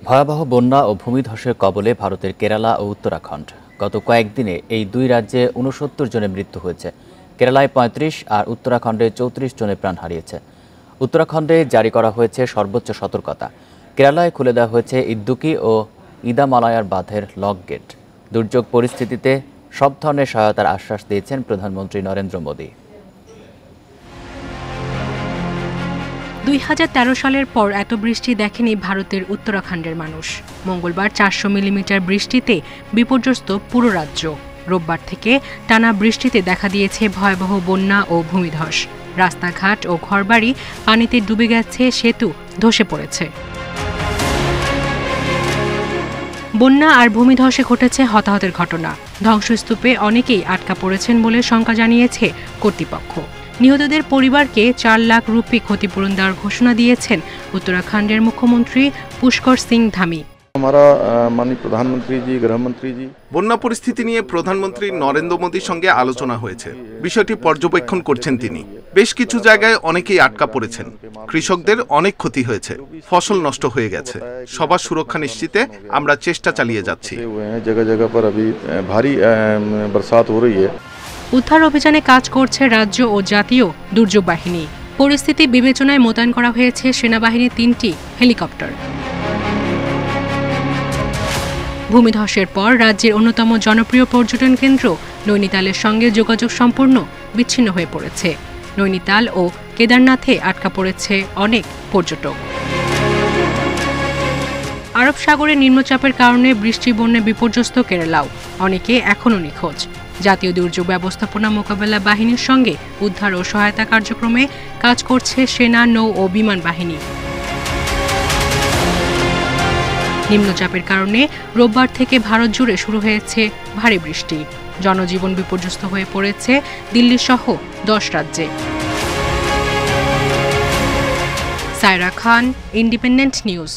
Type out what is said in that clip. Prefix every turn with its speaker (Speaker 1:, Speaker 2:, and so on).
Speaker 1: ভয়াবহ বন্যা ও ভূমিধসের কবলে ভারতের কেরালা ও উত্তরাখণ্ড। গত কয়েকদিনে এই দুই রাজ্যে ৬৯ জনের মৃত্যু হয়েছে। কেরালায় ৩৫ আর উত্তরাখণ্ডে ৩৪ জনের প্রাণ হারিয়েছে। উত্তরাখণ্ডে জারি করা হয়েছে সর্বোচ্চ সতর্কতা। কেরালায় খুলে দেওয়া হয়েছে ইদ্দুকি ও ইদামালায়ার বাঁধের লক গেট। দুর্যোগ পরিস্থিতিতে সব ধরনের সহায়তার আশ্বাস দিয়েছেন প্রধানমন্ত্রী নরেন্দ্র মোদী।
Speaker 2: ২০১৩ সালের পর এত বৃষ্টি দেখেনি ভারতের উত্তরাখণ্ডের মানুষ। মঙ্গলবার ৪০০ মিলিমিটার বৃষ্টিতে বিপর্যস্ত পুরো রাজ্য। রোববার থেকে টানা বৃষ্টিতে দেখা দিয়েছে ভয়াবহ বন্যা ও ভূমিধস। রাস্তাঘাট ও ঘরবাড়ি পানিতে ডুবে গেছে, সেতু ধসে পড়েছে। বন্যা আর ভূমিধসে ঘটেছে হতাহতের ঘটনা। ধ্বংসস্তূপে অনেকেই আটকা পড়েছেন বলে শঙ্কা জানিয়েছে কর্তৃপক্ষ। নিহতদের পরিবারকে ৪ লাখ রুপি ক্ষতিপূরণ দেওয়ার ঘোষণা দিয়েছেন উত্তরাখণ্ডের মুখ্যমন্ত্রী পুষ্কর সিং ধামি।
Speaker 3: বন্যা পরিস্থিতি নিয়ে প্রধানমন্ত্রী নরেন্দ্র মোদীর সঙ্গে আলোচনা হয়েছে। বিষয়টি পর্যবেক্ষণ করছেন তিনি। বেশ কিছু জায়গায় অনেকেই আটকা পড়েছেন। কৃষকদের অনেক ক্ষতি হয়েছে, ফসল নষ্ট হয়ে গেছে। সবার সুরক্ষা নিশ্চিতে আমরা চেষ্টা চালিয়ে যাচ্ছি।
Speaker 2: উদ্ধার অভিযানে কাজ করছে রাজ্য ও জাতীয় দুর্যোগ বাহিনী। পরিস্থিতি বিবেচনায় মোতায়েন করা হয়েছে সেনাবাহিনীর ৩টি হেলিকপ্টার। ভূমিধসের পর রাজ্যের অন্যতম জনপ্রিয় পর্যটন কেন্দ্র নৈনিতালের সঙ্গে যোগাযোগ সম্পূর্ণ বিচ্ছিন্ন হয়ে পড়েছে। নৈনিতাল ও কেদারনাথে আটকা পড়েছে অনেক পর্যটক। আরব সাগরে নিম্নচাপের কারণে বৃষ্টি বন্যায় বিপর্যস্ত কেরালাও। অনেকে এখনও নিখোঁজ। জাতীয় দুর্যোগ ব্যবস্থাপনা মোকাবেলা বাহিনীর সঙ্গে উদ্ধার ও সহায়তা কার্যক্রমে কাজ করছে সেনা, নৌ ও বিমান বাহিনী। নিম্নচাপের কারণে রোববার থেকে ভারত জুড়ে শুরু হয়েছে ভারী বৃষ্টি। জনজীবন বিপর্যস্ত হয়ে পড়েছে দিল্লি সহ 10 রাজ্যে। সায়রা খান, ইন্ডিপেন্ডেন্ট নিউজ।